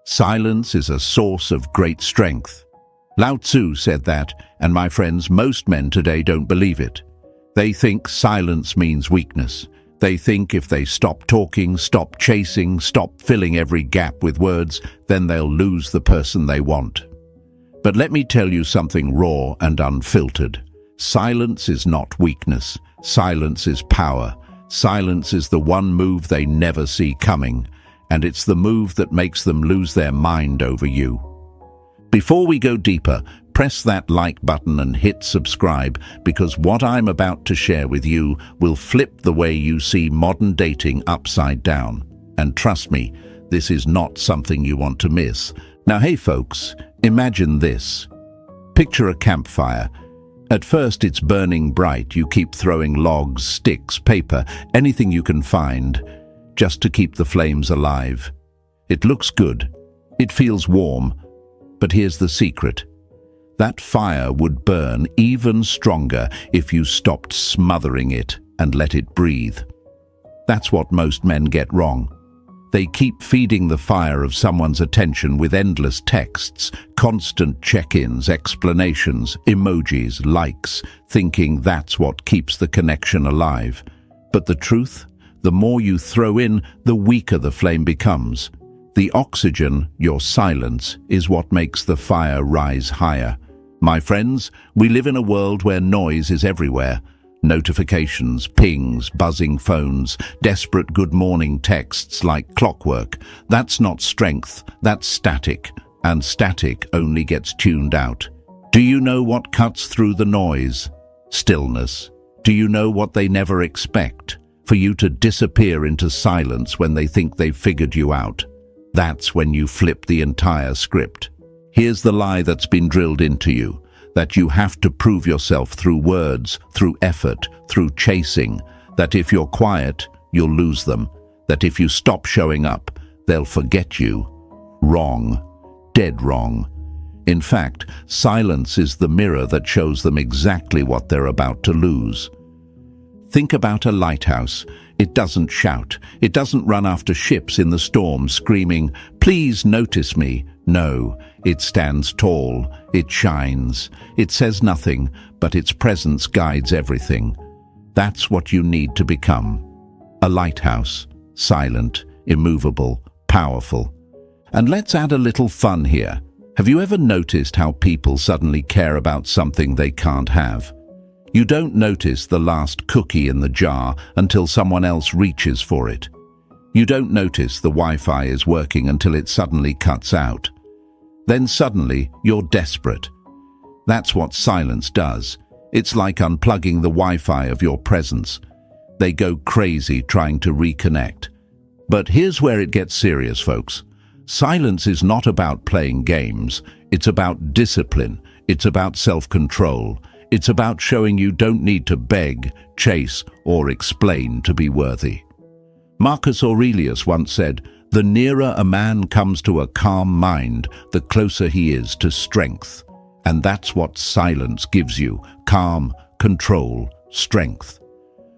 Silence is a source of great strength. Lao Tzu said that, and my friends, most men today don't believe it. They think silence means weakness. They think if they stop talking, stop chasing, stop filling every gap with words, then they'll lose the person they want. But let me tell you something raw and unfiltered. Silence is not weakness. Silence is power. Silence is the one move they never see coming, and it's the move that makes them lose their mind over you. Before we go deeper, press that like button and hit subscribe, because what I'm about to share with you will flip the way you see modern dating upside down. And trust me, this is not something you want to miss. Now, hey folks, imagine this. Picture a campfire. At first it's burning bright. You keep throwing logs, sticks, paper, anything you can find, just to keep the flames alive. It looks good. It feels warm. But here's the secret. That fire would burn even stronger if you stopped smothering it and let it breathe. That's what most men get wrong. They keep feeding the fire of someone's attention with endless texts, constant check-ins, explanations, emojis, likes, thinking that's what keeps the connection alive. But the truth? The more you throw in, the weaker the flame becomes. The oxygen, your silence, is what makes the fire rise higher. My friends, we live in a world where noise is everywhere. Notifications, pings, buzzing phones, desperate good morning texts like clockwork. That's not strength, that's static, and static only gets tuned out. Do you know what cuts through the noise? Stillness. Do you know what they never expect? For you to disappear into silence when they think they've figured you out. That's when you flip the entire script. Here's the lie that's been drilled into you, that you have to prove yourself through words, through effort, through chasing, that if you're quiet, you'll lose them, that if you stop showing up, they'll forget you. Wrong. Dead wrong. In fact, silence is the mirror that shows them exactly what they're about to lose. Think about a lighthouse. It doesn't shout. It doesn't run after ships in the storm, screaming, "Please notice me." No, it stands tall. It shines. It says nothing, but its presence guides everything. That's what you need to become. A lighthouse. Silent, immovable, powerful. And let's add a little fun here. Have you ever noticed how people suddenly care about something they can't have? You don't notice the last cookie in the jar until someone else reaches for it. You don't notice the Wi-Fi is working until it suddenly cuts out. Then suddenly, you're desperate. That's what silence does. It's like unplugging the Wi-Fi of your presence. They go crazy trying to reconnect. But here's where it gets serious, folks. Silence is not about playing games. It's about discipline. It's about self-control. It's about showing you don't need to beg, chase, or explain to be worthy. Marcus Aurelius once said, "The nearer a man comes to a calm mind, the closer he is to strength." And that's what silence gives you: calm, control, strength.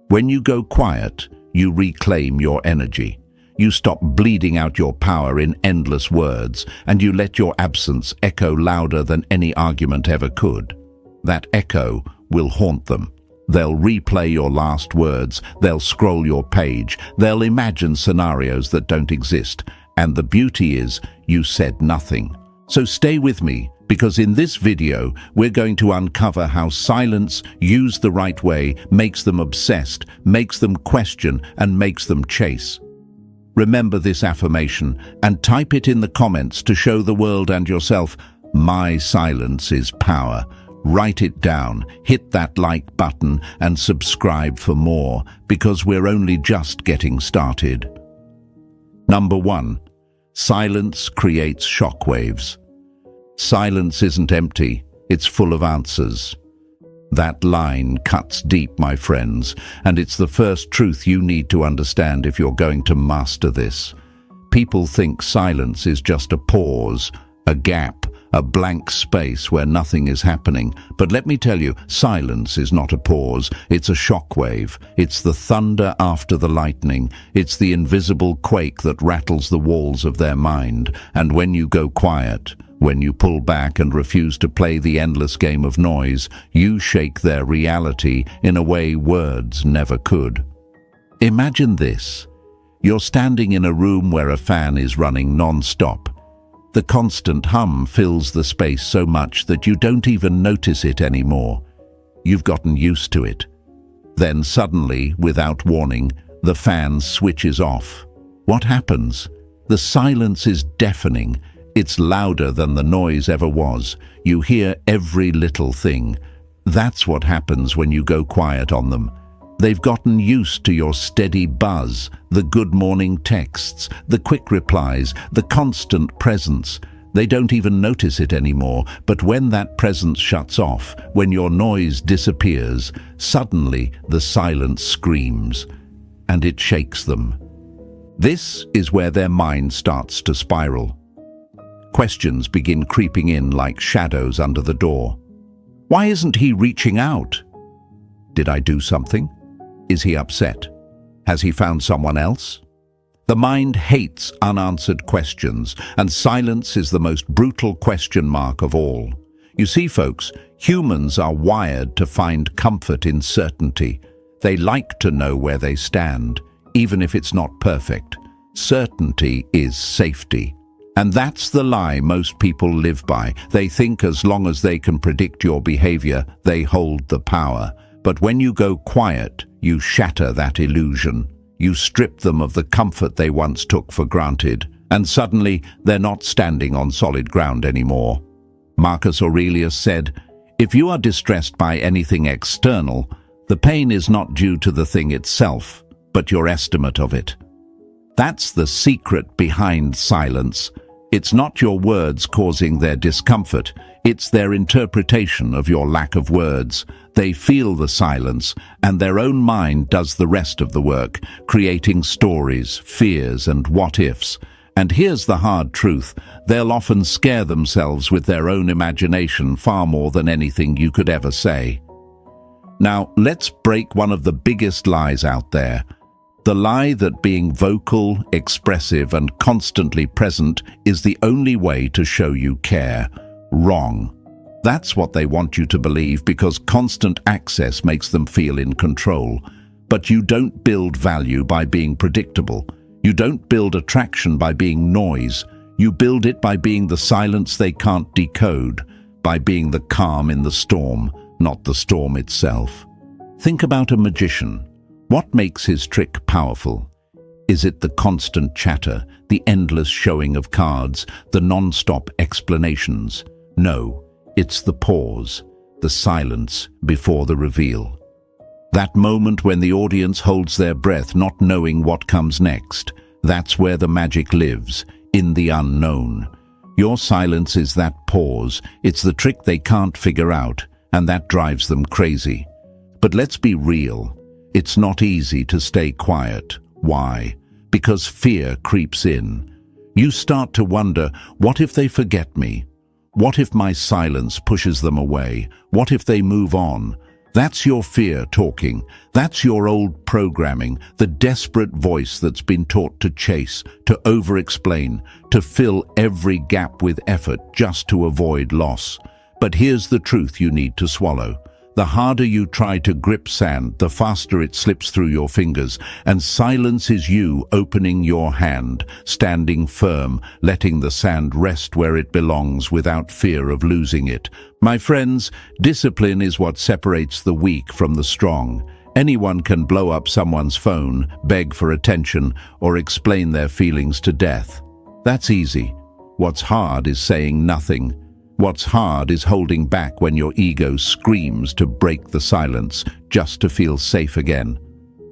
When you go quiet, you reclaim your energy. You stop bleeding out your power in endless words, and you let your absence echo louder than any argument ever could. That echo will haunt them. They'll replay your last words, they'll scroll your page, they'll imagine scenarios that don't exist. And the beauty is, you said nothing. So stay with me, because in this video, we're going to uncover how silence, used the right way, makes them obsessed, makes them question, and makes them chase. Remember this affirmation, and type it in the comments to show the world and yourself, "My silence is power." Write it down, hit that like button, and subscribe for more, because we're only just getting started. Number 1. Silence creates shockwaves. Silence isn't empty, it's full of answers. That line cuts deep, my friends, and it's the first truth you need to understand if you're going to master this. People think silence is just a pause, a gap, a blank space where nothing is happening. But let me tell you, silence is not a pause, it's a shockwave. It's the thunder after the lightning. It's the invisible quake that rattles the walls of their mind. And when you go quiet, when you pull back and refuse to play the endless game of noise, you shake their reality in a way words never could. Imagine this. You're standing in a room where a fan is running non-stop. The constant hum fills the space so much that you don't even notice it anymore. You've gotten used to it. Then suddenly, without warning, the fan switches off. What happens? The silence is deafening. It's louder than the noise ever was. You hear every little thing. That's what happens when you go quiet on them. They've gotten used to your steady buzz, the good morning texts, the quick replies, the constant presence. They don't even notice it anymore, but when that presence shuts off, when your noise disappears, suddenly the silence screams, and it shakes them. This is where their mind starts to spiral. Questions begin creeping in like shadows under the door. Why isn't he reaching out? Did I do something? Is he upset? Has he found someone else? The mind hates unanswered questions, and silence is the most brutal question mark of all. You see, folks, humans are wired to find comfort in certainty. They like to know where they stand, even if it's not perfect. Certainty is safety. And that's the lie most people live by. They think as long as they can predict your behavior, they hold the power. But when you go quiet, you shatter that illusion. You strip them of the comfort they once took for granted, and suddenly they're not standing on solid ground anymore. Marcus Aurelius said, "If you are distressed by anything external, the pain is not due to the thing itself, but your estimate of it." That's the secret behind silence. It's not your words causing their discomfort, it's their interpretation of your lack of words. They feel the silence, and their own mind does the rest of the work, creating stories, fears, and what-ifs. And here's the hard truth, they'll often scare themselves with their own imagination far more than anything you could ever say. Now, let's break one of the biggest lies out there. The lie that being vocal, expressive, and constantly present is the only way to show you care. Wrong. That's what they want you to believe because constant access makes them feel in control. But you don't build value by being predictable. You don't build attraction by being noise. You build it by being the silence they can't decode, by being the calm in the storm, not the storm itself. Think about a magician. What makes his trick powerful? Is it the constant chatter, the endless showing of cards, the non-stop explanations? No, it's the pause, the silence before the reveal. That moment when the audience holds their breath, not knowing what comes next. That's where the magic lives, in the unknown. Your silence is that pause. It's the trick they can't figure out, and that drives them crazy. But let's be real. It's not easy to stay quiet. Why? Because fear creeps in. You start to wonder, what if they forget me? What if my silence pushes them away? What if they move on? That's your fear talking. That's your old programming, the desperate voice that's been taught to chase, to over-explain, to fill every gap with effort just to avoid loss. But here's the truth you need to swallow. The harder you try to grip sand, the faster it slips through your fingers, and silence is you opening your hand, standing firm, letting the sand rest where it belongs without fear of losing it. My friends, discipline is what separates the weak from the strong. Anyone can blow up someone's phone, beg for attention, or explain their feelings to death. That's easy. What's hard is saying nothing. What's hard is holding back when your ego screams to break the silence just to feel safe again.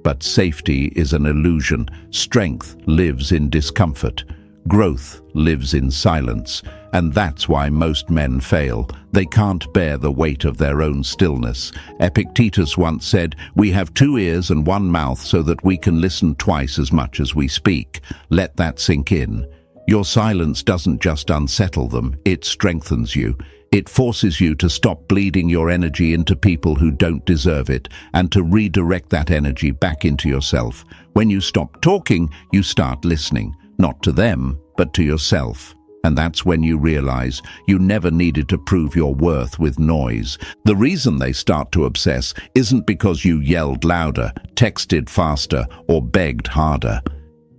But safety is an illusion. Strength lives in discomfort. Growth lives in silence. And that's why most men fail. They can't bear the weight of their own stillness. Epictetus once said, "We have 2 ears and 1 mouth so that we can listen twice as much as we speak." Let that sink in. Your silence doesn't just unsettle them, it strengthens you. It forces you to stop bleeding your energy into people who don't deserve it and to redirect that energy back into yourself. When you stop talking, you start listening, not to them, but to yourself. And that's when you realize you never needed to prove your worth with noise. The reason they start to obsess isn't because you yelled louder, texted faster, or begged harder.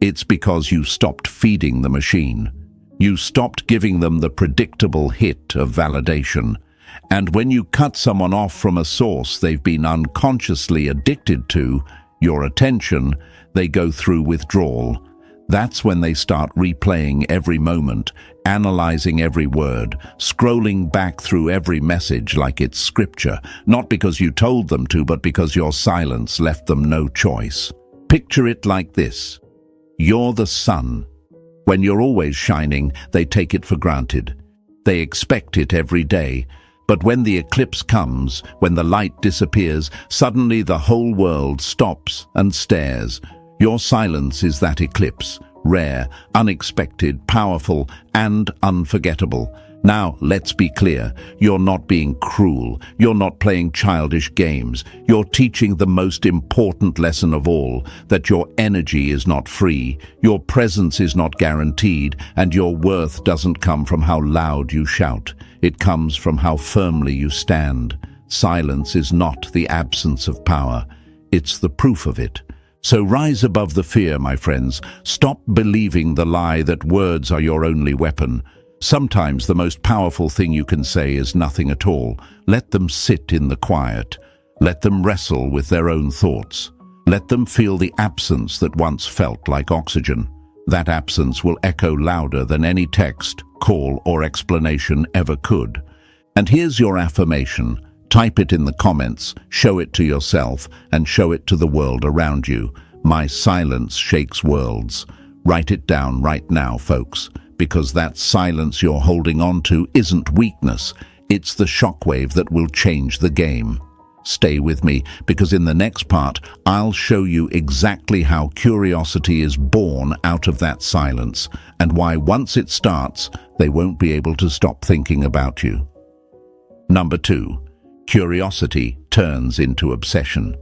It's because you stopped feeding the machine. You stopped giving them the predictable hit of validation. And when you cut someone off from a source they've been unconsciously addicted to, your attention, they go through withdrawal. That's when they start replaying every moment, analyzing every word, scrolling back through every message like it's scripture, not because you told them to, but because your silence left them no choice. Picture it like this. You're the sun. When you're always shining, they take it for granted. They expect it every day. But when the eclipse comes, when the light disappears, suddenly the whole world stops and stares. Your silence is that eclipse, rare, unexpected, powerful, and unforgettable. Now, let's be clear, you're not being cruel, you're not playing childish games, you're teaching the most important lesson of all, that your energy is not free, your presence is not guaranteed, and your worth doesn't come from how loud you shout. It comes from how firmly you stand. Silence is not the absence of power, it's the proof of it. So rise above the fear, my friends. Stop believing the lie that words are your only weapon. Sometimes the most powerful thing you can say is nothing at all. Let them sit in the quiet. Let them wrestle with their own thoughts. Let them feel the absence that once felt like oxygen. That absence will echo louder than any text, call, or explanation ever could. And here's your affirmation. Type it in the comments, show it to yourself, and show it to the world around you. My silence shakes worlds. Write it down right now, folks. Because that silence you're holding on to isn't weakness. It's the shockwave that will change the game. Stay with me, because in the next part, I'll show you exactly how curiosity is born out of that silence, and why once it starts, they won't be able to stop thinking about you. Number 2. Curiosity turns into obsession.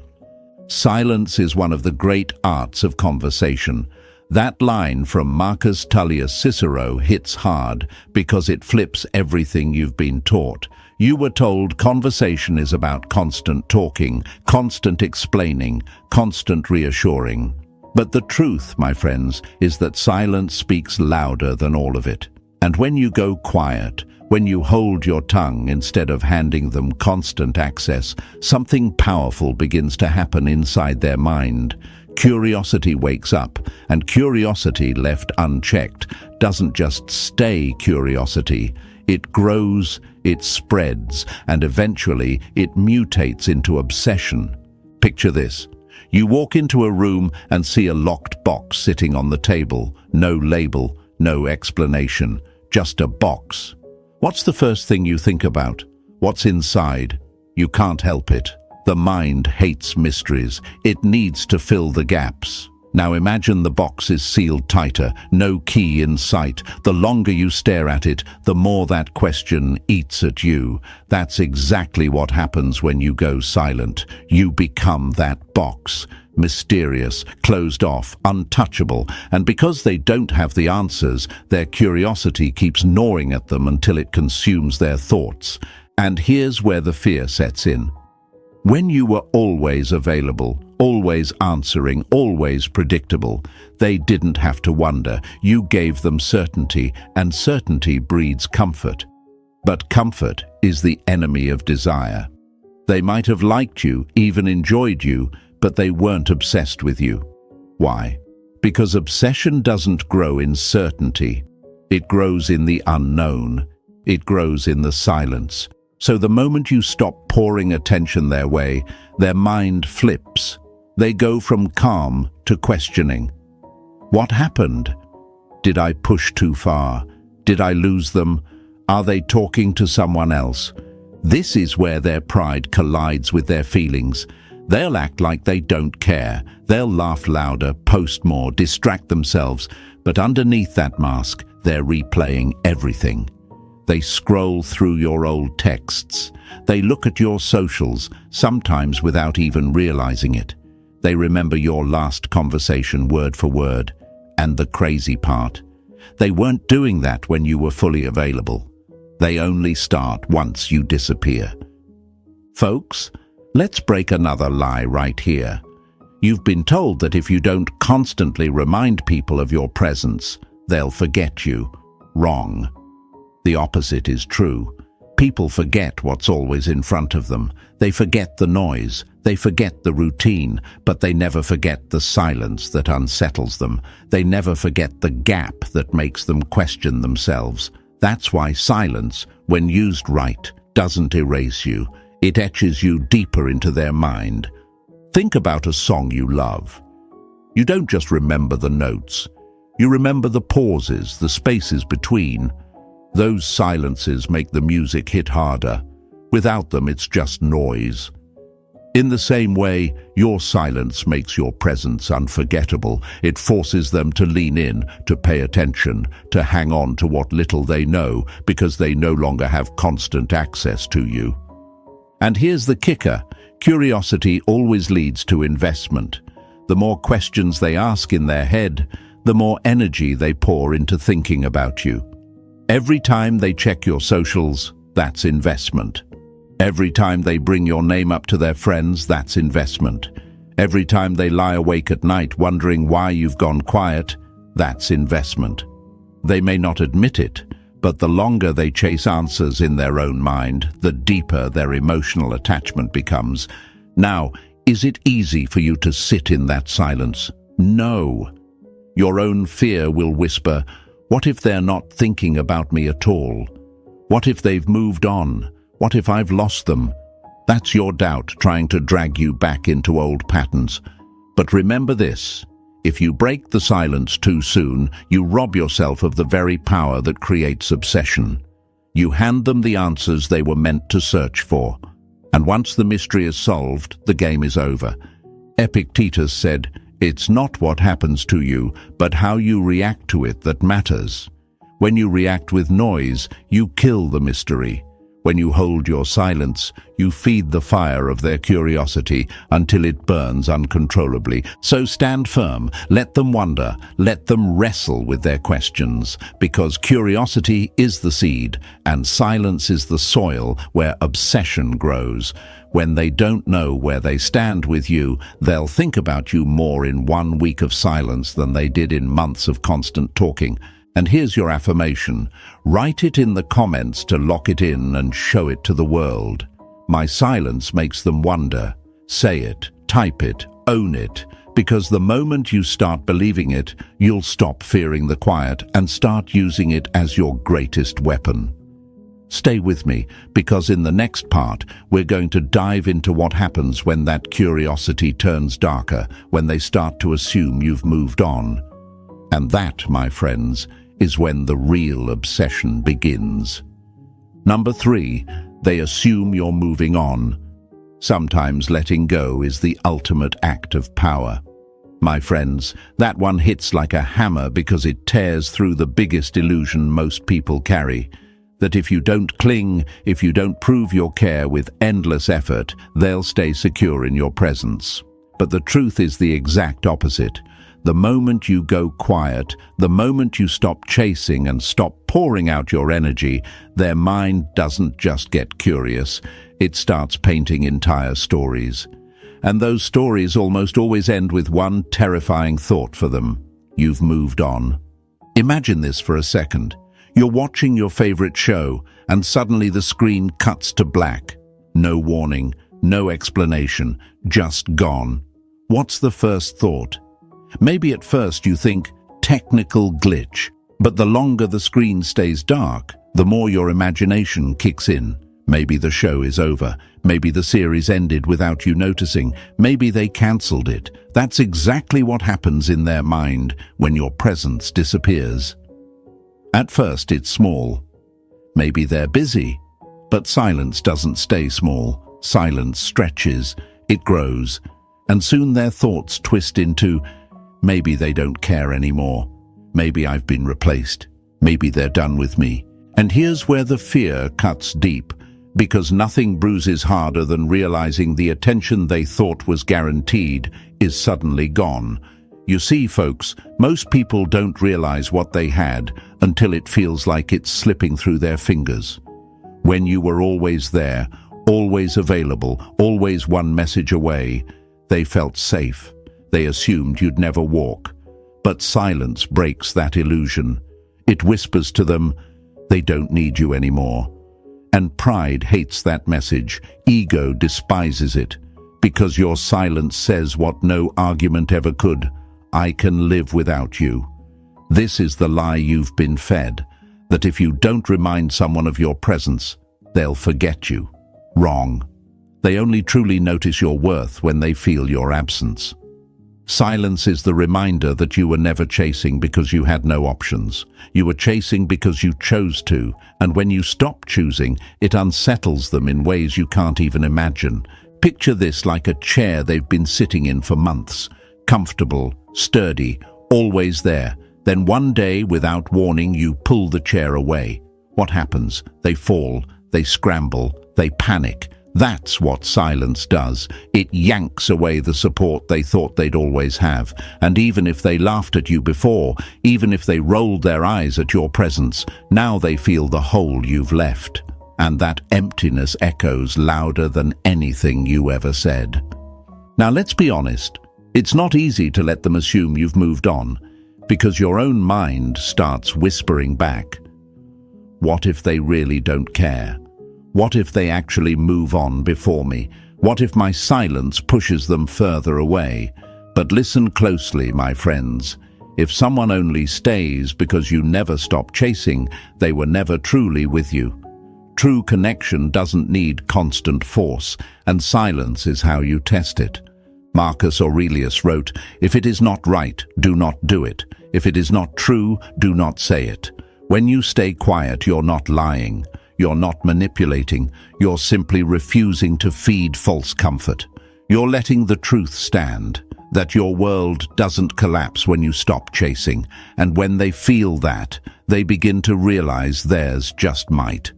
Silence is one of the great arts of conversation. That line from Marcus Tullius Cicero hits hard because it flips everything you've been taught. You were told conversation is about constant talking, constant explaining, constant reassuring. But the truth, my friends, is that silence speaks louder than all of it. And when you go quiet, when you hold your tongue instead of handing them constant access, something powerful begins to happen inside their mind. Curiosity wakes up, and curiosity left unchecked doesn't just stay curiosity. It grows, it spreads, and eventually it mutates into obsession. Picture this. You walk into a room and see a locked box sitting on the table. No label, no explanation, just a box. What's the first thing you think about? What's inside? You can't help it. The mind hates mysteries. It needs to fill the gaps. Now imagine the box is sealed tighter, no key in sight. The longer you stare at it, the more that question eats at you. That's exactly what happens when you go silent. You become that box. Mysterious, closed off, untouchable, and because they don't have the answers, their curiosity keeps gnawing at them until it consumes their thoughts. And here's where the fear sets in. When you were always available, always answering, always predictable, they didn't have to wonder. You gave them certainty, and certainty breeds comfort. But comfort is the enemy of desire. They might have liked you, even enjoyed you, but they weren't obsessed with you. Why? Because obsession doesn't grow in certainty. It grows in the unknown. It grows in the silence. So the moment you stop pouring attention their way, their mind flips. They go from calm to questioning. What happened? Did I push too far? Did I lose them? Are they talking to someone else? This is where their pride collides with their feelings. They'll act like they don't care. They'll laugh louder, post more, distract themselves. But underneath that mask, they're replaying everything. They scroll through your old texts. They look at your socials, sometimes without even realizing it. They remember your last conversation word for word. And the crazy part, they weren't doing that when you were fully available. They only start once you disappear. Folks, let's break another lie right here. You've been told that if you don't constantly remind people of your presence, they'll forget you. Wrong. The opposite is true. People forget what's always in front of them. They forget the noise. They forget the routine, but they never forget the silence that unsettles them. They never forget the gap that makes them question themselves. That's why silence, when used right, doesn't erase you. It etches you deeper into their mind. Think about a song you love. You don't just remember the notes. You remember the pauses, the spaces between. Those silences make the music hit harder. Without them, it's just noise. In the same way, your silence makes your presence unforgettable. It forces them to lean in, to pay attention, to hang on to what little they know, because they no longer have constant access to you. And here's the kicker. Curiosity always leads to investment. The more questions they ask in their head, the more energy they pour into thinking about you. Every time they check your socials, that's investment. Every time they bring your name up to their friends, that's investment. Every time they lie awake at night wondering why you've gone quiet, that's investment. They may not admit it, but the longer they chase answers in their own mind, the deeper their emotional attachment becomes. Now, is it easy for you to sit in that silence? No. Your own fear will whisper, "What if they're not thinking about me at all? What if they've moved on? What if I've lost them?" That's your doubt trying to drag you back into old patterns. But remember this, if you break the silence too soon, you rob yourself of the very power that creates obsession. You hand them the answers they were meant to search for. And once the mystery is solved, the game is over. Epictetus said, "It's not what happens to you, but how you react to it that matters." When you react with noise, you kill the mystery. When you hold your silence, you feed the fire of their curiosity until it burns uncontrollably. So stand firm, let them wonder, let them wrestle with their questions, because curiosity is the seed and silence is the soil where obsession grows. When they don't know where they stand with you, they'll think about you more in 1 week of silence than they did in months of constant talking. And here's your affirmation. Write it in the comments to lock it in and show it to the world. My silence makes them wonder. Say it, type it, own it, because the moment you start believing it, you'll stop fearing the quiet and start using it as your greatest weapon. Stay with me, because in the next part, we're going to dive into what happens when that curiosity turns darker, when they start to assume you've moved on. And that, my friends, is when the real obsession begins. Number 3, they assume you're moving on. Sometimes letting go is the ultimate act of power. My friends, that one hits like a hammer because it tears through the biggest illusion most people carry. That if you don't cling, if you don't prove your care with endless effort, they'll stay secure in your presence. But the truth is the exact opposite. The moment you go quiet, the moment you stop chasing and stop pouring out your energy, their mind doesn't just get curious, it starts painting entire stories. And those stories almost always end with one terrifying thought for them. You've moved on. Imagine this for a second. You're watching your favorite show, and suddenly the screen cuts to black. No warning, no explanation, just gone. What's the first thought? Maybe at first you think, technical glitch, but the longer the screen stays dark, the more your imagination kicks in. Maybe the show is over. Maybe the series ended without you noticing. Maybe they cancelled it. That's exactly what happens in their mind when your presence disappears. At first it's small. Maybe they're busy. But silence doesn't stay small. Silence stretches. It grows. And soon their thoughts twist into, maybe they don't care anymore. Maybe I've been replaced. Maybe they're done with me. And here's where the fear cuts deep, because nothing bruises harder than realizing the attention they thought was guaranteed is suddenly gone. You see, folks, most people don't realize what they had until it feels like it's slipping through their fingers. When you were always there, always available, always one message away, they felt safe. They assumed you'd never walk. But silence breaks that illusion. It whispers to them, they don't need you anymore. And pride hates that message. Ego despises it, because your silence says what no argument ever could. I can live without you. This is the lie you've been fed, that if you don't remind someone of your presence, they'll forget you. Wrong. They only truly notice your worth when they feel your absence. Silence is the reminder that you were never chasing because you had no options. You were chasing because you chose to, and when you stop choosing, it unsettles them in ways you can't even imagine. Picture this like a chair they've been sitting in for months. Comfortable, sturdy, always there. Then one day, without warning, you pull the chair away. What happens? They fall, they scramble, they panic. That's what silence does. It yanks away the support they thought they'd always have. And even if they laughed at you before, even if they rolled their eyes at your presence, now they feel the hole you've left. And that emptiness echoes louder than anything you ever said. Now let's be honest. It's not easy to let them assume you've moved on, because your own mind starts whispering back. What if they really don't care? What if they actually move on before me? What if my silence pushes them further away? But listen closely, my friends. If someone only stays because you never stop chasing, they were never truly with you. True connection doesn't need constant force, and silence is how you test it. Marcus Aurelius wrote, "If it is not right, do not do it. If it is not true, do not say it." When you stay quiet, you're not lying. You're not manipulating. You're simply refusing to feed false comfort. You're letting the truth stand, that your world doesn't collapse when you stop chasing. And when they feel that, they begin to realize theirs just might.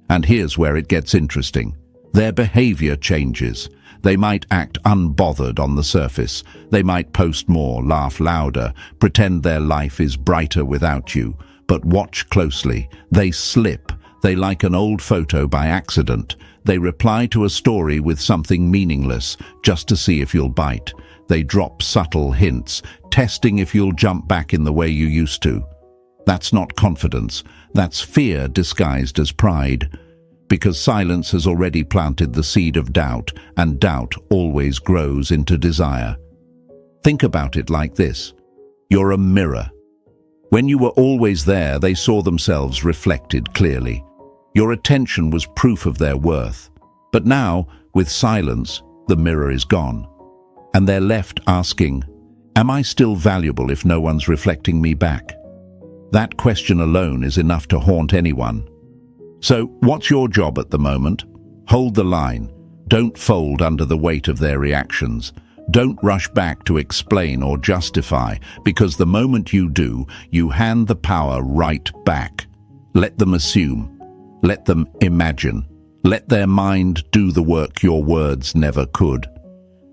And here's where it gets interesting. Their behavior changes. They might act unbothered on the surface. They might post more, laugh louder, pretend their life is brighter without you. But watch closely. They slip. They like an old photo by accident. They reply to a story with something meaningless, just to see if you'll bite. They drop subtle hints, testing if you'll jump back in the way you used to. That's not confidence. That's fear disguised as pride. Because silence has already planted the seed of doubt, and doubt always grows into desire. Think about it like this. You're a mirror. When you were always there, they saw themselves reflected clearly. Your attention was proof of their worth. But now, with silence, the mirror is gone. And they're left asking, am I still valuable if no one's reflecting me back? That question alone is enough to haunt anyone. So, what's your job at the moment? Hold the line. Don't fold under the weight of their reactions. Don't rush back to explain or justify, because the moment you do, you hand the power right back. Let them assume. Let them imagine. Let their mind do the work your words never could.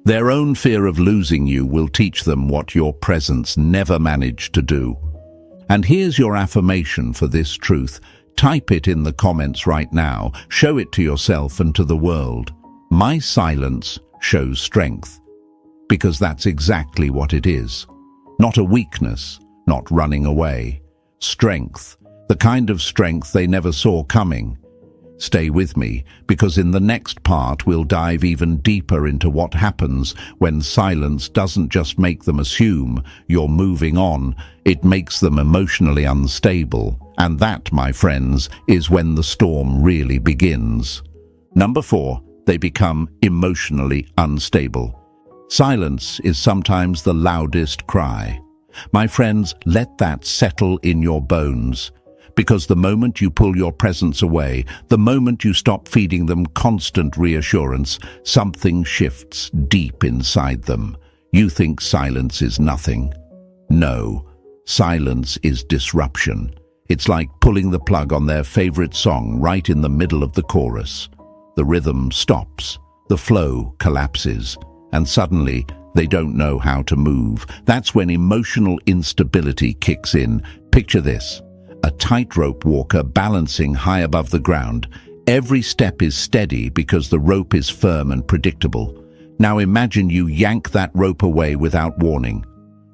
Their own fear of losing you will teach them what your presence never managed to do. And here's your affirmation for this truth. Type it in the comments right now. Show it to yourself and to the world. My silence shows strength. Because that's exactly what it is. Not a weakness, not running away. Strength, the kind of strength they never saw coming. Stay with me, because in the next part we'll dive even deeper into what happens when silence doesn't just make them assume you're moving on, it makes them emotionally unstable. And that, my friends, is when the storm really begins. Number 4, they become emotionally unstable. Silence is sometimes the loudest cry. My friends, let that settle in your bones. Because the moment you pull your presence away, the moment you stop feeding them constant reassurance, something shifts deep inside them. You think silence is nothing. No, silence is disruption. It's like pulling the plug on their favorite song right in the middle of the chorus. The rhythm stops, the flow collapses, and suddenly they don't know how to move. That's when emotional instability kicks in. Picture this: a tightrope walker balancing high above the ground. Every step is steady because the rope is firm and predictable. Now imagine you yank that rope away without warning.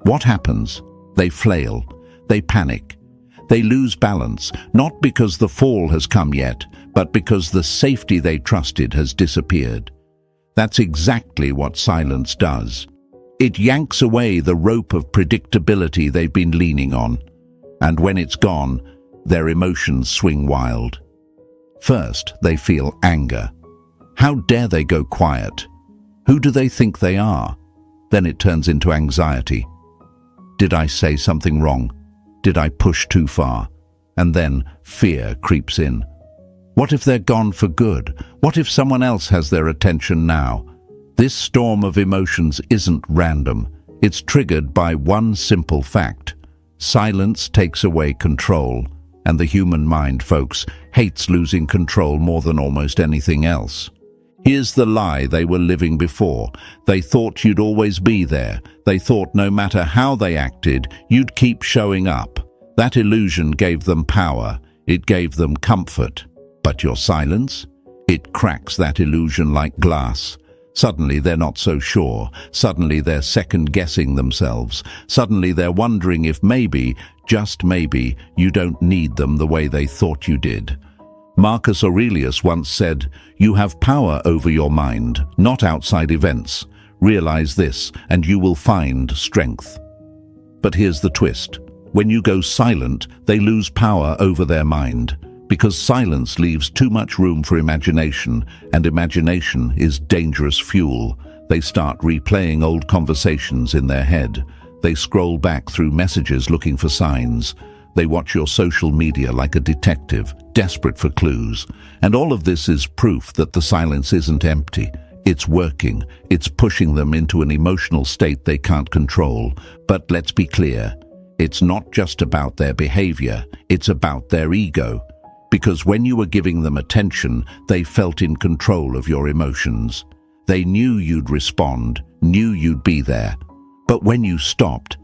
What happens? They flail. They panic. They lose balance, not because the fall has come yet, but because the safety they trusted has disappeared. That's exactly what silence does. It yanks away the rope of predictability they've been leaning on. And when it's gone, their emotions swing wild. First, they feel anger. How dare they go quiet? Who do they think they are? Then it turns into anxiety. Did I say something wrong? Did I push too far? And then fear creeps in. What if they're gone for good? What if someone else has their attention now? This storm of emotions isn't random. It's triggered by one simple fact. Silence takes away control, and the human mind, folks, hates losing control more than almost anything else. Here's the lie they were living before. They thought you'd always be there. They thought no matter how they acted, you'd keep showing up. That illusion gave them power. It gave them comfort. But your silence? It cracks that illusion like glass. Suddenly they're not so sure. Suddenly they're second-guessing themselves. Suddenly they're wondering if maybe, just maybe, you don't need them the way they thought you did. Marcus Aurelius once said, "You have power over your mind, not outside events. Realize this, and you will find strength." But here's the twist. When you go silent, they lose power over their mind, because silence leaves too much room for imagination, and imagination is dangerous fuel. They start replaying old conversations in their head. They scroll back through messages looking for signs. They watch your social media like a detective, desperate for clues. And all of this is proof that the silence isn't empty. It's working. It's pushing them into an emotional state they can't control. But let's be clear, it's not just about their behavior, it's about their ego. Because when you were giving them attention, they felt in control of your emotions. They knew you'd respond, knew you'd be there. But when you stopped,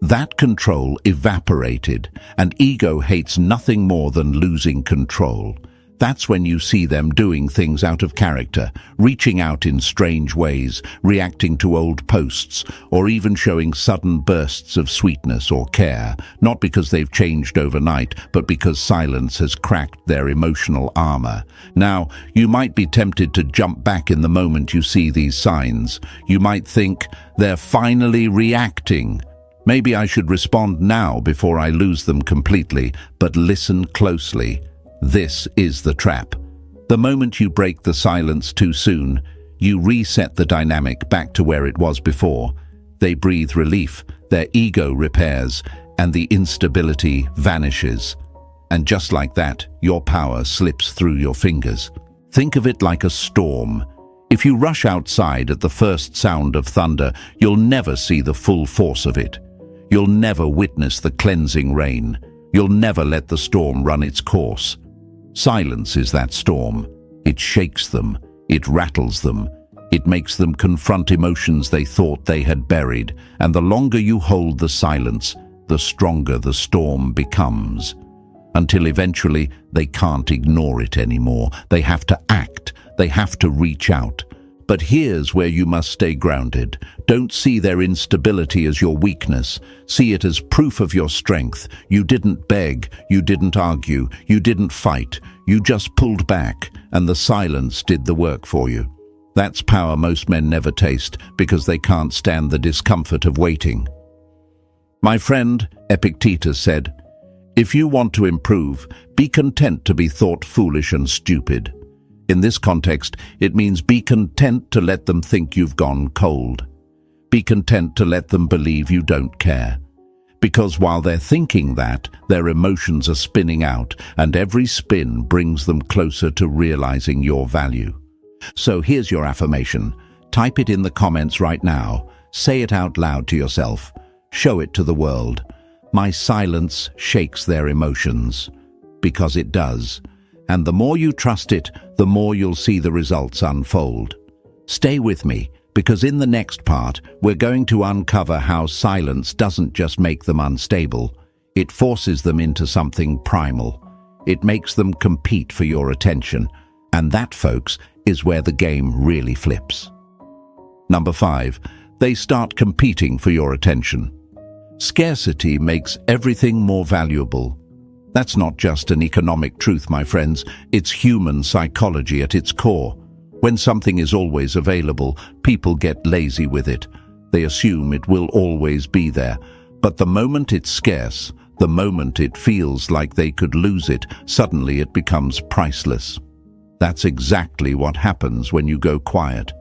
that control evaporated, and ego hates nothing more than losing control. That's when you see them doing things out of character, reaching out in strange ways, reacting to old posts, or even showing sudden bursts of sweetness or care, not because they've changed overnight, but because silence has cracked their emotional armor. Now, you might be tempted to jump back in the moment you see these signs. You might think, they're finally reacting. Maybe I should respond now before I lose them completely, but listen closely. This is the trap. The moment you break the silence too soon, you reset the dynamic back to where it was before. They breathe relief, their ego repairs, and the instability vanishes. And just like that, your power slips through your fingers. Think of it like a storm. If you rush outside at the first sound of thunder, you'll never see the full force of it. You'll never witness the cleansing rain. You'll never let the storm run its course. Silence is that storm. It shakes them. It rattles them. It makes them confront emotions they thought they had buried. And the longer you hold the silence, the stronger the storm becomes. Until eventually they can't ignore it anymore. They have to act. They have to reach out. But here's where you must stay grounded. Don't see their instability as your weakness. See it as proof of your strength. You didn't beg, you didn't argue, you didn't fight. You just pulled back, and the silence did the work for you. That's power most men never taste, because they can't stand the discomfort of waiting. My friend, Epictetus said, "If you want to improve, be content to be thought foolish and stupid." In this context, it means be content to let them think you've gone cold. Be content to let them believe you don't care. Because while they're thinking that, their emotions are spinning out, and every spin brings them closer to realizing your value. So here's your affirmation. Type it in the comments right now. Say it out loud to yourself. Show it to the world. My silence shakes their emotions. Because it does. And the more you trust it, the more you'll see the results unfold. Stay with me, because in the next part, we're going to uncover how silence doesn't just make them unstable. It forces them into something primal. It makes them compete for your attention. And that, folks, is where the game really flips. Number 5, they start competing for your attention. Scarcity makes everything more valuable. That's not just an economic truth, my friends. It's human psychology at its core. When something is always available, people get lazy with it. They assume it will always be there. But the moment it's scarce, the moment it feels like they could lose it, suddenly it becomes priceless. That's exactly what happens when you go quiet.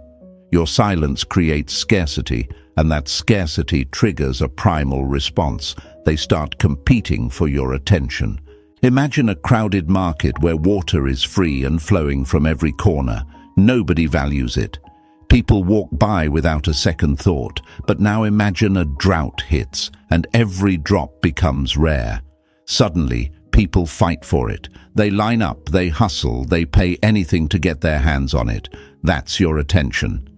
Your silence creates scarcity, and that scarcity triggers a primal response. They start competing for your attention. Imagine a crowded market where water is free and flowing from every corner. Nobody values it. People walk by without a second thought. But now imagine a drought hits, and every drop becomes rare. Suddenly, people fight for it. They line up, they hustle, they pay anything to get their hands on it. That's your attention.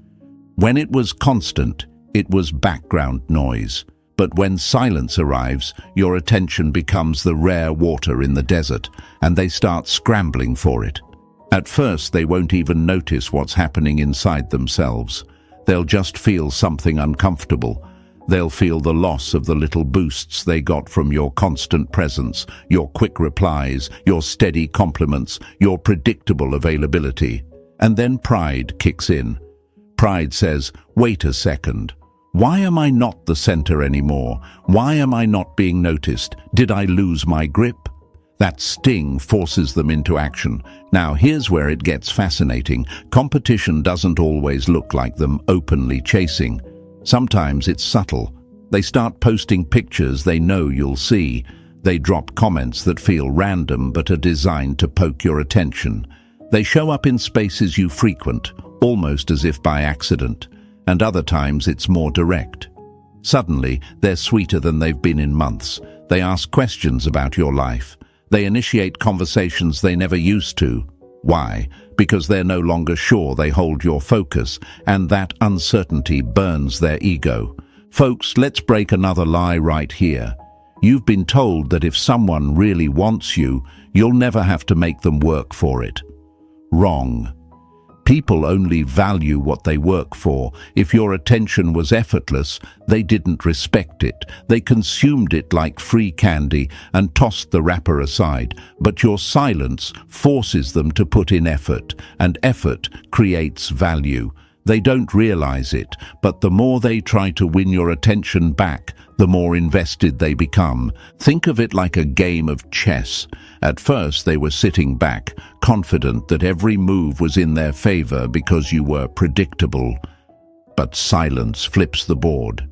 When it was constant, it was background noise. But when silence arrives, your attention becomes the rare water in the desert, and they start scrambling for it. At first, they won't even notice what's happening inside themselves. They'll just feel something uncomfortable. They'll feel the loss of the little boosts they got from your constant presence, your quick replies, your steady compliments, your predictable availability. And then pride kicks in. Pride says, wait a second. Why am I not the center anymore? Why am I not being noticed? Did I lose my grip? That sting forces them into action. Now, here's where it gets fascinating. Competition doesn't always look like them openly chasing. Sometimes it's subtle. They start posting pictures they know you'll see. They drop comments that feel random but are designed to poke your attention. They show up in spaces you frequent, almost as if by accident. And other times it's more direct. Suddenly, they're sweeter than they've been in months. They ask questions about your life. They initiate conversations they never used to. Why? Because they're no longer sure they hold your focus, and that uncertainty burns their ego. Folks, let's break another lie right here. You've been told that if someone really wants you, you'll never have to make them work for it. Wrong. People only value what they work for. If your attention was effortless, they didn't respect it. They consumed it like free candy and tossed the wrapper aside. But your silence forces them to put in effort, and effort creates value. They don't realize it, but the more they try to win your attention back, the more invested they become. Think of it like a game of chess. At first, they were sitting back, confident that every move was in their favor because you were predictable. But silence flips the board.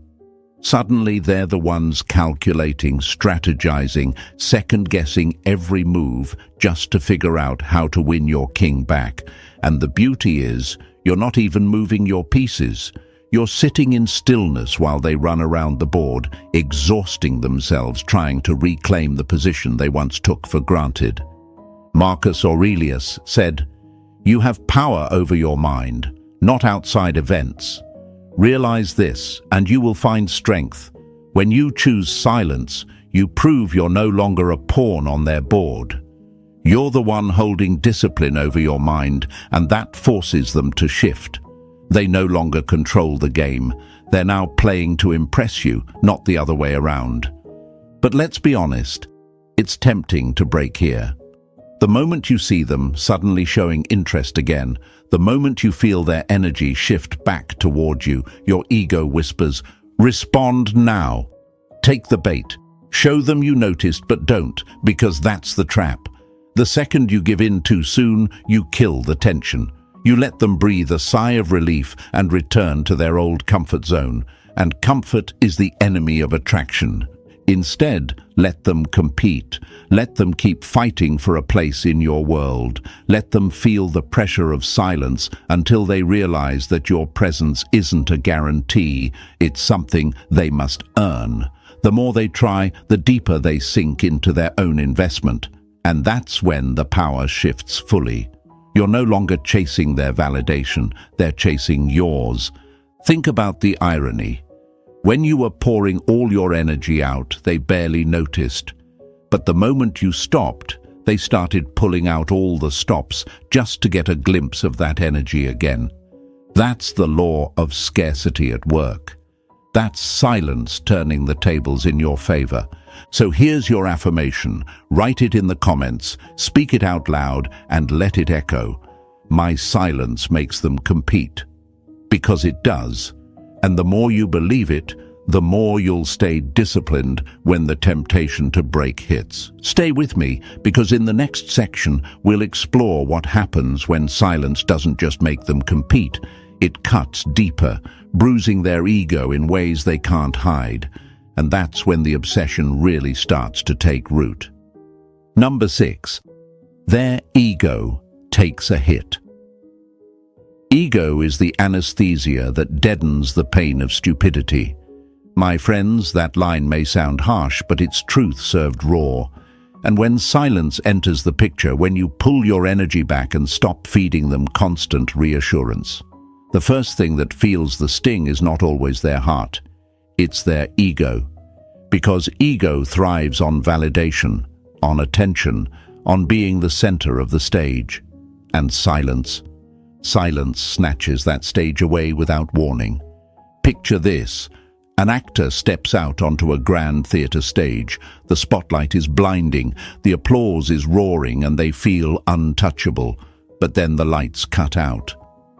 Suddenly, they're the ones calculating, strategizing, second-guessing every move just to figure out how to win your king back. And the beauty is, you're not even moving your pieces. You're sitting in stillness while they run around the board, exhausting themselves trying to reclaim the position they once took for granted. Marcus Aurelius said, "You have power over your mind, not outside events. Realize this, and you will find strength. When you choose silence, you prove you're no longer a pawn on their board. You're the one holding discipline over your mind, and that forces them to shift. They no longer control the game. They're now playing to impress you, not the other way around." But let's be honest, it's tempting to break here. The moment you see them suddenly showing interest again, the moment you feel their energy shift back toward you, your ego whispers, "Respond now." Take the bait. Show them you noticed, but don't, because that's the trap. The second you give in too soon, you kill the tension. You let them breathe a sigh of relief and return to their old comfort zone. And comfort is the enemy of attraction. Instead, let them compete. Let them keep fighting for a place in your world. Let them feel the pressure of silence until they realize that your presence isn't a guarantee. It's something they must earn. The more they try, the deeper they sink into their own investment. And that's when the power shifts fully. You're no longer chasing their validation, they're chasing yours. Think about the irony. When you were pouring all your energy out, they barely noticed. But the moment you stopped, they started pulling out all the stops just to get a glimpse of that energy again. That's the law of scarcity at work. That's silence turning the tables in your favor. So here's your affirmation. Write it in the comments, speak it out loud, and let it echo. My silence makes them compete. Because it does. And the more you believe it, the more you'll stay disciplined when the temptation to break hits. Stay with me, because in the next section, we'll explore what happens when silence doesn't just make them compete. It cuts deeper, bruising their ego in ways they can't hide. And that's when the obsession really starts to take root. Number 6. Their ego takes a hit. Ego is the anesthesia that deadens the pain of stupidity. My friends, that line may sound harsh, but it's truth served raw. And when silence enters the picture, when you pull your energy back and stop feeding them constant reassurance, the first thing that feels the sting is not always their heart. It's their ego. Because ego thrives on validation, on attention, on being the center of the stage. And silence snatches that stage away without warning. Picture this. An actor steps out onto a grand theater stage. The spotlight is blinding, the applause is roaring, and they feel untouchable. But then the lights cut out.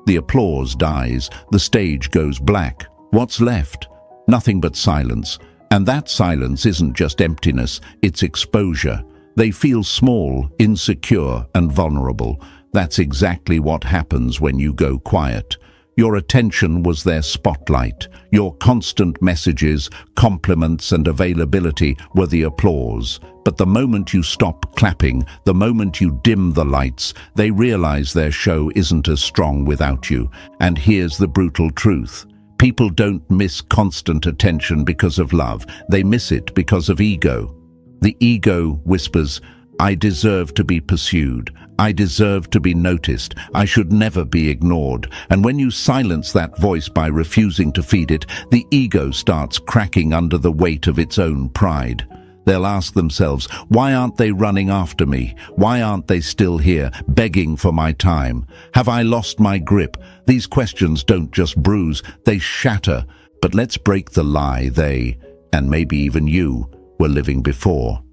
The applause dies, the stage goes black. What's left? Nothing but silence. And that silence isn't just emptiness, it's exposure. They feel small, insecure, and vulnerable. That's exactly what happens when you go quiet. Your attention was their spotlight. Your constant messages, compliments, and availability were the applause. But the moment you stop clapping, the moment you dim the lights, they realize their show isn't as strong without you. And here's the brutal truth. People don't miss constant attention because of love. They miss it because of ego. The ego whispers, I deserve to be pursued. I deserve to be noticed. I should never be ignored. And when you silence that voice by refusing to feed it, the ego starts cracking under the weight of its own pride. They'll ask themselves, why aren't they running after me? Why aren't they still here, begging for my time? Have I lost my grip? These questions don't just bruise, they shatter. But let's break the lie they, and maybe even you, were living before.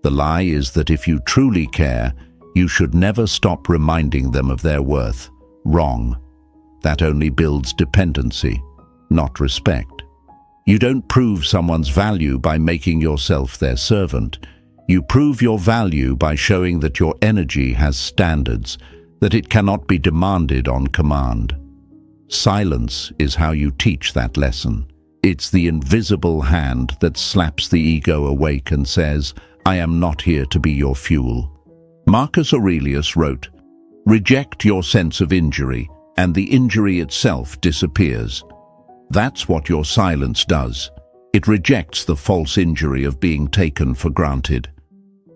The lie is that if you truly care, you should never stop reminding them of their worth. Wrong. That only builds dependency, not respect. You don't prove someone's value by making yourself their servant. You prove your value by showing that your energy has standards, that it cannot be demanded on command. Silence is how you teach that lesson. It's the invisible hand that slaps the ego awake and says, I am not here to be your fuel. Marcus Aurelius wrote, reject your sense of injury, and the injury itself disappears. That's what your silence does. It rejects the false injury of being taken for granted.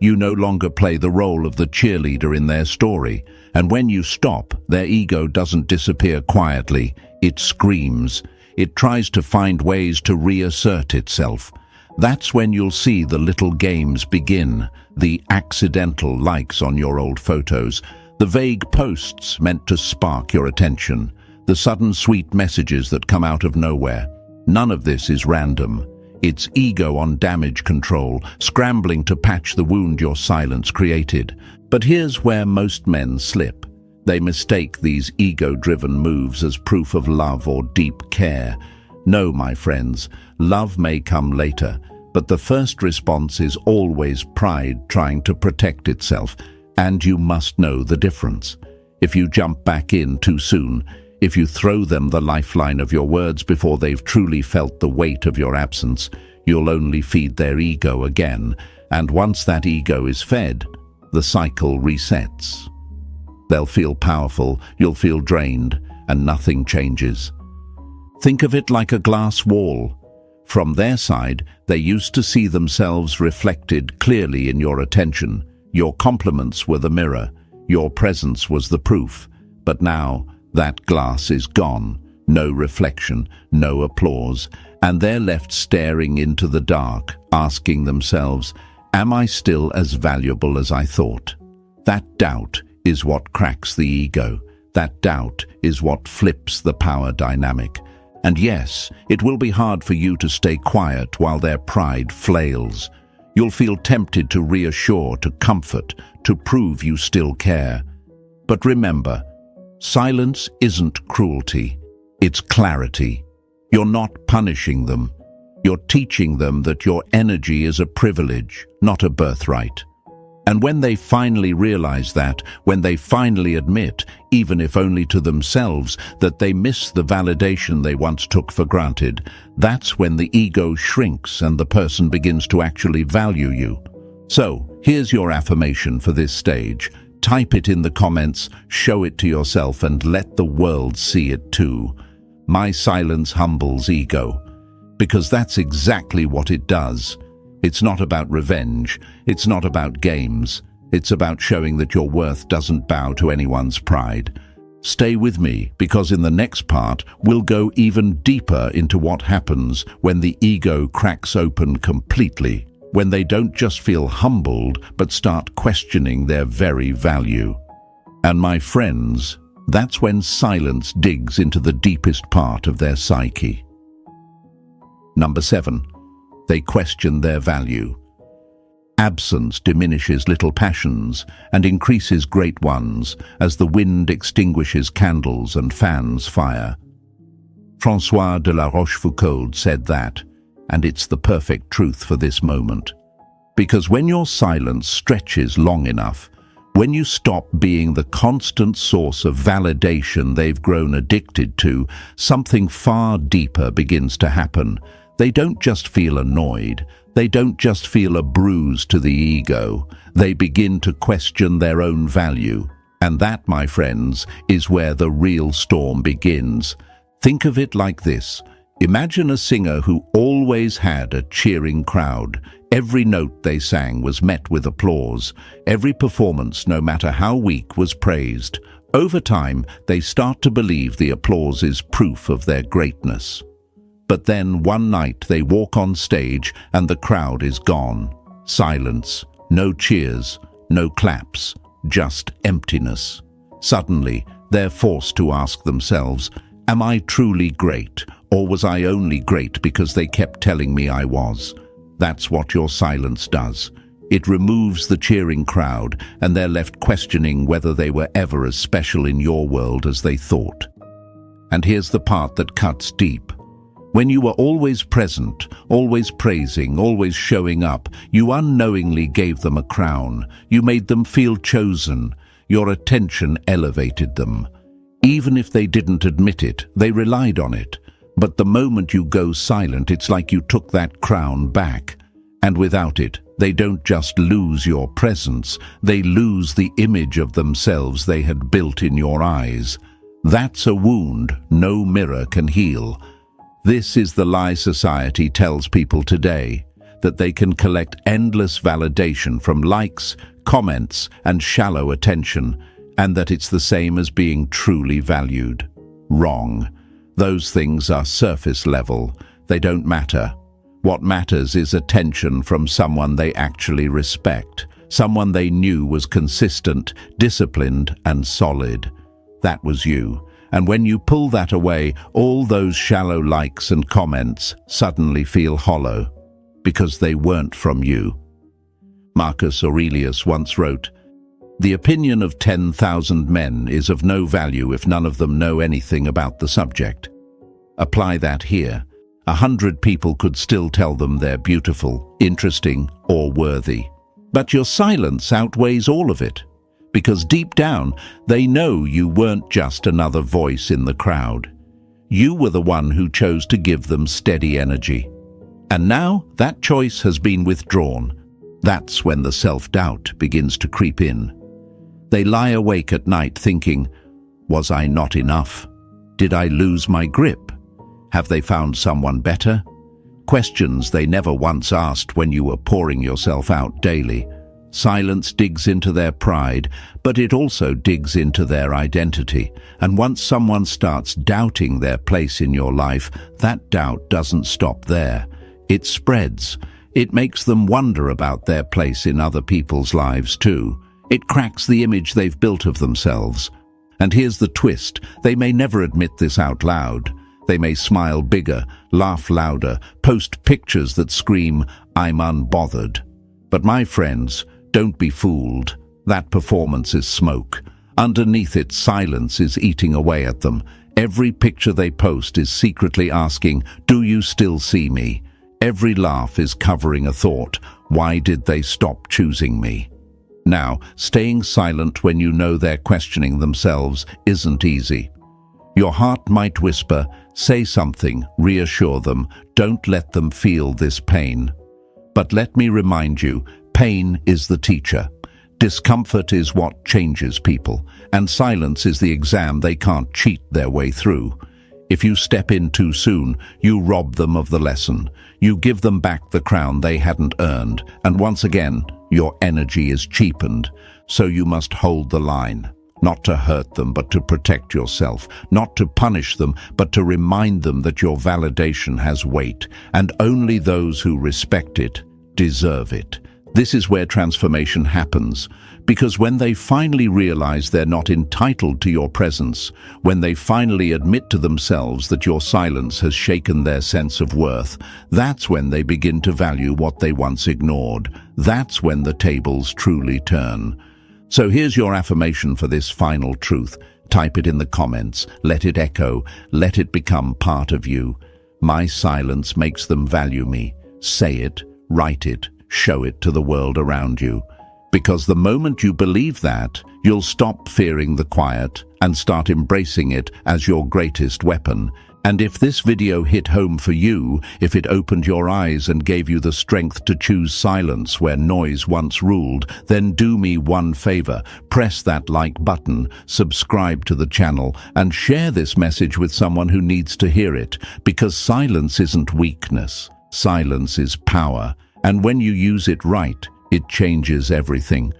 You no longer play the role of the cheerleader in their story, and when you stop, their ego doesn't disappear quietly. It screams. It tries to find ways to reassert itself. That's when you'll see the little games begin, the accidental likes on your old photos, the vague posts meant to spark your attention, the sudden sweet messages that come out of nowhere. None of this is random. It's ego on damage control, scrambling to patch the wound your silence created. But here's where most men slip. They mistake these ego-driven moves as proof of love or deep care. No, my friends, love may come later, but the first response is always pride trying to protect itself, and you must know the difference. If you jump back in too soon, if you throw them the lifeline of your words before they've truly felt the weight of your absence, you'll only feed their ego again, and once that ego is fed, the cycle resets. They'll feel powerful, you'll feel drained, and nothing changes. Think of it like a glass wall. From their side, they used to see themselves reflected clearly in your attention. Your compliments were the mirror. Your presence was the proof. But now, that glass is gone. No reflection, no applause, and they're left staring into the dark, asking themselves, am I still as valuable as I thought? That doubt is what cracks the ego. That doubt is what flips the power dynamic. And yes, it will be hard for you to stay quiet while their pride flails. You'll feel tempted to reassure, to comfort, to prove you still care. But remember, silence isn't cruelty. It's clarity. You're not punishing them. You're teaching them that your energy is a privilege, not a birthright. And when they finally realize that, when they finally admit, even if only to themselves, that they miss the validation they once took for granted, that's when the ego shrinks and the person begins to actually value you. So, here's your affirmation for this stage. Type it in the comments, show it to yourself, and let the world see it too. My silence humbles ego, because that's exactly what it does. It's not about revenge, it's not about games, it's about showing that your worth doesn't bow to anyone's pride. Stay with me, because in the next part, we'll go even deeper into what happens when the ego cracks open completely, when they don't just feel humbled, but start questioning their very value. And my friends, that's when silence digs into the deepest part of their psyche. Number 7. They question their value. Absence diminishes little passions and increases great ones, as the wind extinguishes candles and fans fire. François de la Rochefoucauld said that, and it's the perfect truth for this moment. Because when your silence stretches long enough, when you stop being the constant source of validation they've grown addicted to, something far deeper begins to happen. They don't just feel annoyed. They don't just feel a bruise to the ego. They begin to question their own value. And that, my friends, is where the real storm begins. Think of it like this. Imagine a singer who always had a cheering crowd. Every note they sang was met with applause. Every performance, no matter how weak, was praised. Over time, they start to believe the applause is proof of their greatness. But then one night they walk on stage and the crowd is gone. Silence, no cheers, no claps, just emptiness. Suddenly, they're forced to ask themselves, am I truly great, or was I only great because they kept telling me I was? That's what your silence does. It removes the cheering crowd, and they're left questioning whether they were ever as special in your world as they thought. And here's the part that cuts deep. When you were always present, always praising, always showing up, you unknowingly gave them a crown. You made them feel chosen. Your attention elevated them. Even if they didn't admit it, they relied on it. But the moment you go silent, it's like you took that crown back. And without it, they don't just lose your presence, they lose the image of themselves they had built in your eyes. That's a wound no mirror can heal. This is the lie society tells people today, that they can collect endless validation from likes, comments, and shallow attention, and that it's the same as being truly valued. Wrong. Those things are surface level. They don't matter. What matters is attention from someone they actually respect, someone they knew was consistent, disciplined, and solid. That was you. And when you pull that away, all those shallow likes and comments suddenly feel hollow, because they weren't from you. Marcus Aurelius once wrote, "The opinion of 10,000 men is of no value if none of them know anything about the subject." Apply that here. 100 people could still tell them they're beautiful, interesting, or worthy. But your silence outweighs all of it. Because deep down, they know you weren't just another voice in the crowd. You were the one who chose to give them steady energy. And now that choice has been withdrawn. That's when the self-doubt begins to creep in. They lie awake at night thinking, was I not enough? Did I lose my grip? Have they found someone better? questions they never once asked when you were pouring yourself out daily. Silence digs into their pride, but it also digs into their identity. And once someone starts doubting their place in your life, that doubt doesn't stop there. It spreads. It makes them wonder about their place in other people's lives too. It cracks the image they've built of themselves. And here's the twist: they may never admit this out loud. They may smile bigger, laugh louder, post pictures that scream, "I'm unbothered." But my friends, don't be fooled. That performance is smoke. Underneath it, silence is eating away at them. Every picture they post is secretly asking, "Do you still see me?" Every laugh is covering a thought: "Why did they stop choosing me?" Now, staying silent when you know they're questioning themselves isn't easy. Your heart might whisper, say something, reassure them, don't let them feel this pain. But let me remind you, pain is the teacher. Discomfort is what changes people, and silence is the exam they can't cheat their way through. If you step in too soon, you rob them of the lesson. You give them back the crown they hadn't earned, and once again, your energy is cheapened. So you must hold the line. Not to hurt them, but to protect yourself. Not to punish them, but to remind them that your validation has weight, and only those who respect it deserve it. This is where transformation happens, because when they finally realize they're not entitled to your presence, when they finally admit to themselves that your silence has shaken their sense of worth, that's when they begin to value what they once ignored. That's when the tables truly turn. So here's your affirmation for this final truth. Type it in the comments. Let it echo. Let it become part of you. My silence makes them value me. Say it, write it, show it to the world around you. Because the moment you believe that, you'll stop fearing the quiet and start embracing it as your greatest weapon. And if this video hit home for you, if it opened your eyes and gave you the strength to choose silence where noise once ruled, then do me one favor. Press that like button, subscribe to the channel, and share this message with someone who needs to hear it. Because silence isn't weakness. Silence is power. And when you use it right, it changes everything.